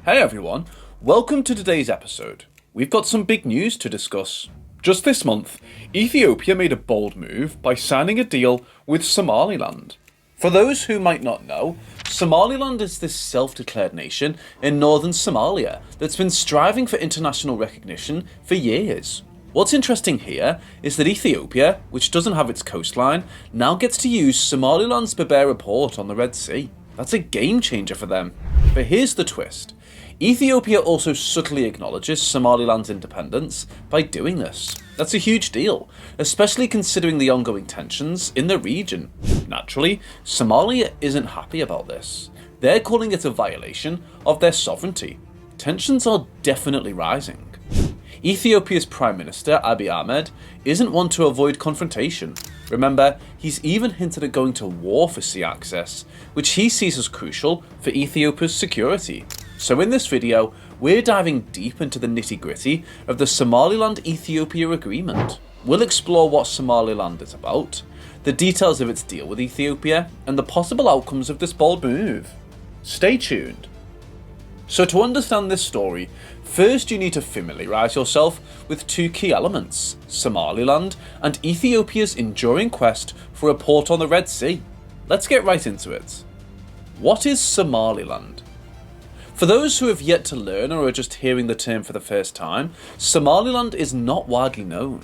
Hey everyone, welcome to today's episode. We've got some big news to discuss. Just this month, Ethiopia made a bold move by signing a deal with Somaliland. For those who might not know, Somaliland is this self-declared nation in northern Somalia that's been striving for international recognition for years. What's interesting here is that Ethiopia, which doesn't have its coastline, now gets to use Somaliland's Berbera port on the Red Sea. That's a game changer for them. But here's the twist. Ethiopia also subtly acknowledges Somaliland's independence by doing this. That's a huge deal, especially considering the ongoing tensions in the region. Naturally, Somalia isn't happy about this. They're calling it a violation of their sovereignty. Tensions are definitely rising. Ethiopia's Prime Minister Abiy Ahmed isn't one to avoid confrontation. Remember, he's even hinted at going to war for sea access, which he sees as crucial for Ethiopia's security. So in this video, we're diving deep into the nitty-gritty of the Somaliland-Ethiopia agreement. We'll explore what Somaliland is about, the details of its deal with Ethiopia, and the possible outcomes of this bold move. Stay tuned. So to understand this story, first you need to familiarise yourself with two key elements, Somaliland and Ethiopia's enduring quest for a port on the Red Sea. Let's get right into it. What is Somaliland? For those who have yet to learn or are just hearing the term for the first time, Somaliland is not widely known.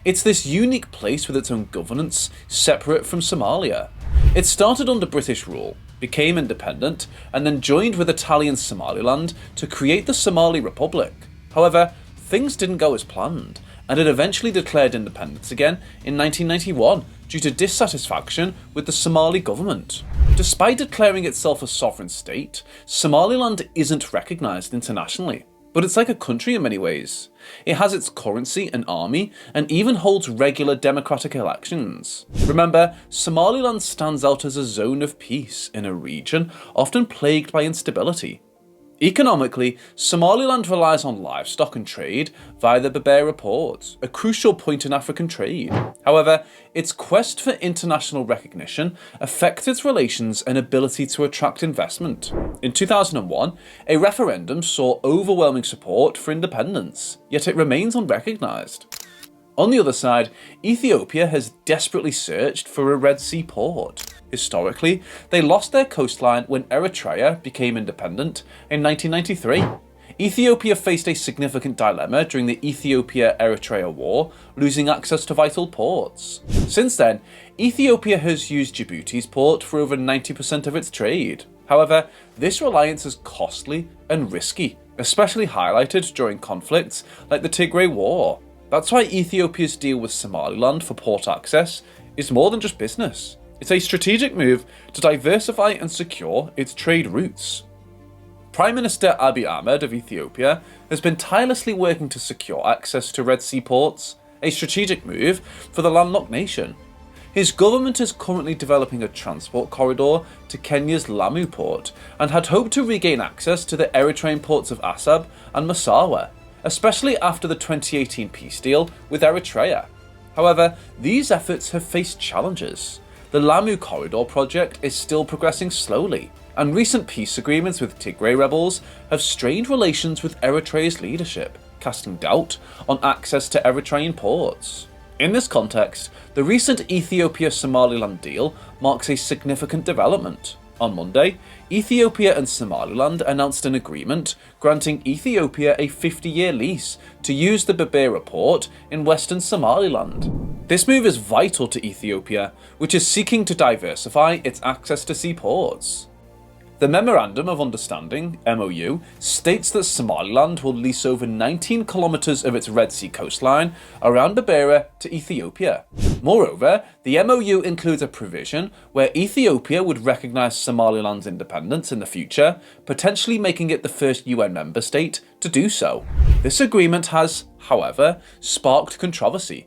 It's this unique place with its own governance, separate from Somalia. It started under British rule, became independent, and then joined with Italian Somaliland to create the Somali Republic. However, things didn't go as planned, and it eventually declared independence again in 1991 due to dissatisfaction with the Somali government. Despite declaring itself a sovereign state, Somaliland isn't recognised internationally. But it's like a country in many ways. It has its currency and army, and even holds regular democratic elections. Remember, Somaliland stands out as a zone of peace in a region often plagued by instability. Economically, Somaliland relies on livestock and trade via the Berbera port, a crucial point in African trade. However, its quest for international recognition affects its relations and ability to attract investment. In 2001, a referendum saw overwhelming support for independence, yet it remains unrecognised. On the other side, Ethiopia has desperately searched for a Red Sea port. Historically, they lost their coastline when Eritrea became independent in 1993. Ethiopia faced a significant dilemma during the Ethiopia-Eritrea War, losing access to vital ports. Since then, Ethiopia has used Djibouti's port for over 90% of its trade. However, this reliance is costly and risky, especially highlighted during conflicts like the Tigray War. That's why Ethiopia's deal with Somaliland for port access is more than just business. It's a strategic move to diversify and secure its trade routes. Prime Minister Abiy Ahmed of Ethiopia has been tirelessly working to secure access to Red Sea ports, a strategic move for the landlocked nation. His government is currently developing a transport corridor to Kenya's Lamu port and had hoped to regain access to the Eritrean ports of Assab and Massawa, especially after the 2018 peace deal with Eritrea. However, these efforts have faced challenges. The Lamu corridor project is still progressing slowly, and recent peace agreements with Tigray rebels have strained relations with Eritrea's leadership, casting doubt on access to Eritrean ports. In this context, the recent Ethiopia-Somaliland deal marks a significant development. On Monday, Ethiopia and Somaliland announced an agreement granting Ethiopia a 50-year lease to use the Berbera port in western Somaliland. This move is vital to Ethiopia, which is seeking to diversify its access to sea ports. The Memorandum of Understanding, MOU, states that Somaliland will lease over 19 kilometers of its Red Sea coastline around Berbera to Ethiopia. Moreover, the MOU includes a provision where Ethiopia would recognize Somaliland's independence in the future, potentially making it the first UN member state to do so. This agreement has, however, sparked controversy.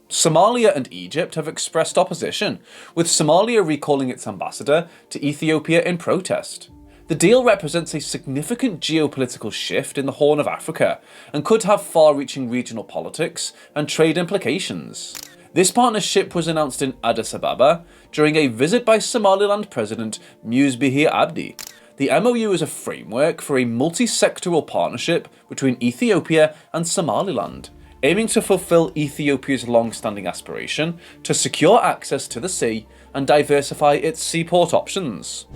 Somalia and Egypt have expressed opposition, with Somalia recalling its ambassador to Ethiopia in protest. The deal represents a significant geopolitical shift in the Horn of Africa and could have far-reaching regional politics and trade implications. This partnership was announced in Addis Ababa during a visit by Somaliland President Muse Bihi Abdi. The MOU is a framework for a multi-sectoral partnership between Ethiopia and Somaliland, aiming to fulfill Ethiopia's long-standing aspiration to secure access to the sea and diversify its seaport options.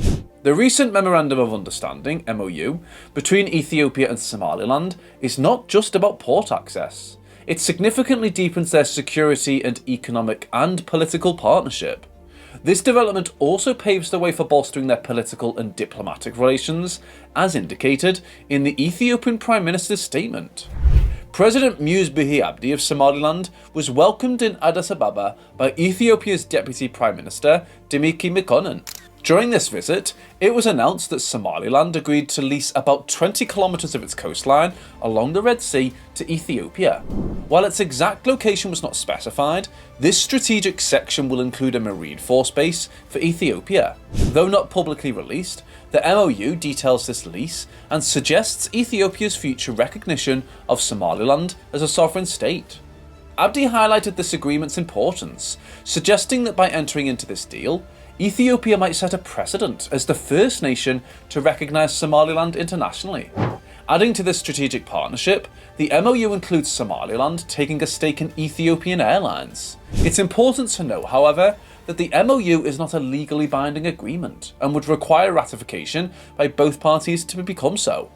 The recent Memorandum of Understanding (MOU) between Ethiopia and Somaliland is not just about port access. It significantly deepens their security and economic and political partnership. This development also paves the way for bolstering their political and diplomatic relations, as indicated in the Ethiopian Prime Minister's statement. President Muse Bihi Abdi of Somaliland was welcomed in Addis Ababa by Ethiopia's Deputy Prime Minister Demeke Mekonnen. During this visit, it was announced that Somaliland agreed to lease about 20 kilometers of its coastline along the Red Sea to Ethiopia. While its exact location was not specified, this strategic section will include a marine force base for Ethiopia. Though not publicly released, the MOU details this lease and suggests Ethiopia's future recognition of Somaliland as a sovereign state. Abdi highlighted this agreement's importance, suggesting that by entering into this deal, Ethiopia might set a precedent as the first nation to recognise Somaliland internationally. Adding to this strategic partnership, the MOU includes Somaliland taking a stake in Ethiopian Airlines. It's important to note, however, that the MOU is not a legally binding agreement and would require ratification by both parties to become so.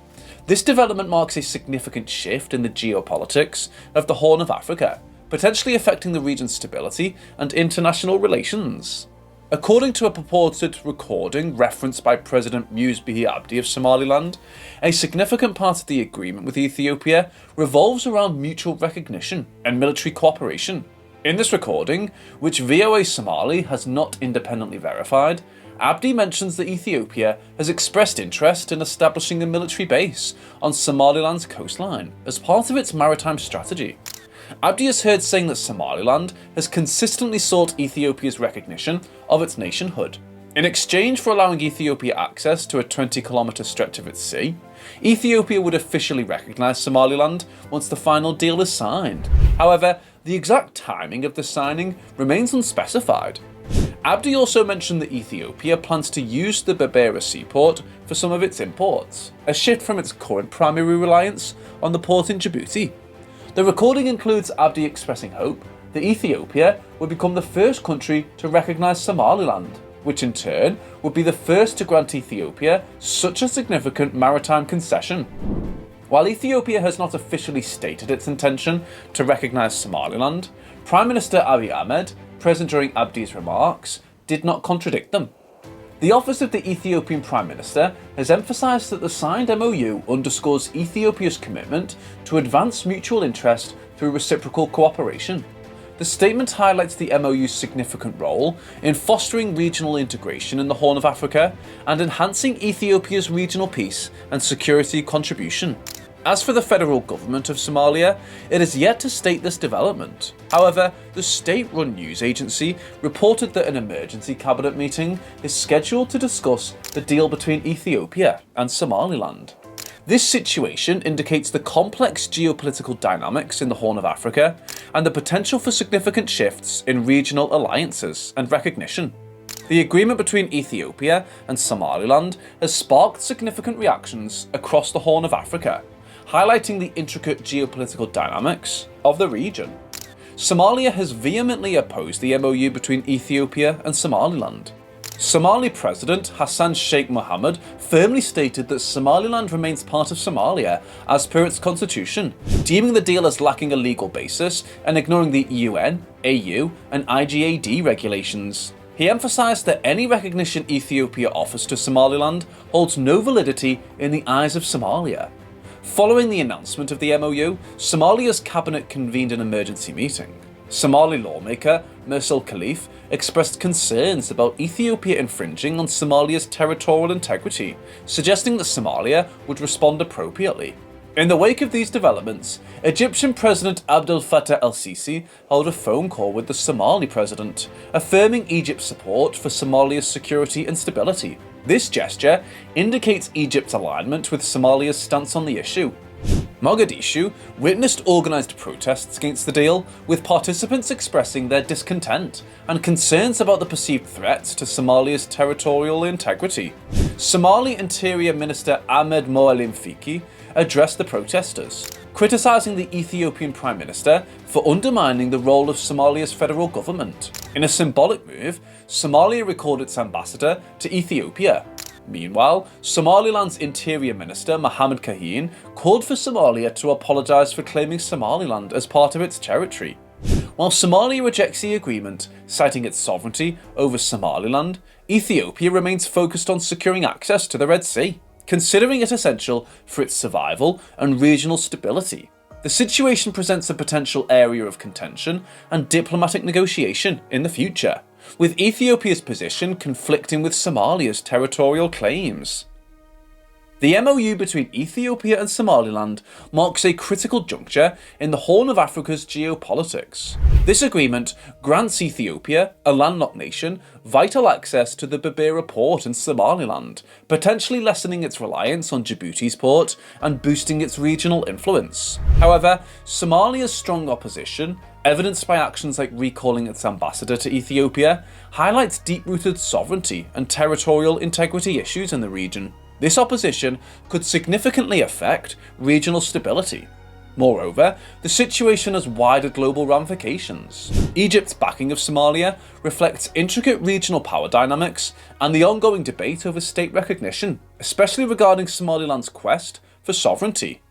This development marks a significant shift in the geopolitics of the Horn of Africa, potentially affecting the region's stability and international relations. According to a purported recording referenced by President Muse Bihi Abdi of Somaliland, a significant part of the agreement with Ethiopia revolves around mutual recognition and military cooperation. In this recording, which VOA Somali has not independently verified, Abdi mentions that Ethiopia has expressed interest in establishing a military base on Somaliland's coastline as part of its maritime strategy. Abdi is heard saying that Somaliland has consistently sought Ethiopia's recognition of its nationhood. In exchange for allowing Ethiopia access to a 20-kilometer stretch of its sea, Ethiopia would officially recognise Somaliland once the final deal is signed. However, the exact timing of the signing remains unspecified. Abdi also mentioned that Ethiopia plans to use the Berbera seaport for some of its imports, a shift from its current primary reliance on the port in Djibouti. The recording includes Abdi expressing hope that Ethiopia would become the first country to recognise Somaliland, which in turn would be the first to grant Ethiopia such a significant maritime concession. While Ethiopia has not officially stated its intention to recognise Somaliland, Prime Minister Abiy Ahmed, present during Abdi's remarks, did not contradict them. The office of the Ethiopian Prime Minister has emphasised that the signed MOU underscores Ethiopia's commitment to advance mutual interest through reciprocal cooperation. The statement highlights the MOU's significant role in fostering regional integration in the Horn of Africa and enhancing Ethiopia's regional peace and security contribution. As for the federal government of Somalia, it has yet to state this development. However, the state-run news agency reported that an emergency cabinet meeting is scheduled to discuss the deal between Ethiopia and Somaliland. This situation indicates the complex geopolitical dynamics in the Horn of Africa and the potential for significant shifts in regional alliances and recognition. The agreement between Ethiopia and Somaliland has sparked significant reactions across the Horn of Africa, highlighting the intricate geopolitical dynamics of the region. Somalia has vehemently opposed the MOU between Ethiopia and Somaliland. Somali President Hassan Sheikh Mohammed firmly stated that Somaliland remains part of Somalia as per its constitution, deeming the deal as lacking a legal basis and ignoring the UN, AU, and IGAD regulations. He emphasised that any recognition Ethiopia offers to Somaliland holds no validity in the eyes of Somalia. Following the announcement of the MOU, Somalia's cabinet convened an emergency meeting. Somali lawmaker Mursal Khalif expressed concerns about Ethiopia infringing on Somalia's territorial integrity, suggesting that Somalia would respond appropriately. In the wake of these developments, Egyptian President Abdel Fattah el-Sisi held a phone call with the Somali president, affirming Egypt's support for Somalia's security and stability. This gesture indicates Egypt's alignment with Somalia's stance on the issue. Mogadishu witnessed organised protests against the deal, with participants expressing their discontent and concerns about the perceived threats to Somalia's territorial integrity. Somali Interior Minister Ahmed Moalim Fiki addressed the protesters, criticising the Ethiopian Prime Minister for undermining the role of Somalia's federal government. In a symbolic move, Somalia recalled its ambassador to Ethiopia. Meanwhile, Somaliland's Interior Minister Mohammed Kahine called for Somalia to apologise for claiming Somaliland as part of its territory. While Somalia rejects the agreement, citing its sovereignty over Somaliland, Ethiopia remains focused on securing access to the Red Sea, considering it essential for its survival and regional stability. The situation presents a potential area of contention and diplomatic negotiation in the future, with Ethiopia's position conflicting with Somalia's territorial claims. The MOU between Ethiopia and Somaliland marks a critical juncture in the Horn of Africa's geopolitics. This agreement grants Ethiopia, a landlocked nation, vital access to the Berbera port in Somaliland, potentially lessening its reliance on Djibouti's port and boosting its regional influence. However, Somalia's strong opposition, evidenced by actions like recalling its ambassador to Ethiopia, highlights deep-rooted sovereignty and territorial integrity issues in the region. This opposition could significantly affect regional stability. Moreover, the situation has wider global ramifications. Egypt's backing of Somalia reflects intricate regional power dynamics and the ongoing debate over state recognition, especially regarding Somaliland's quest for sovereignty.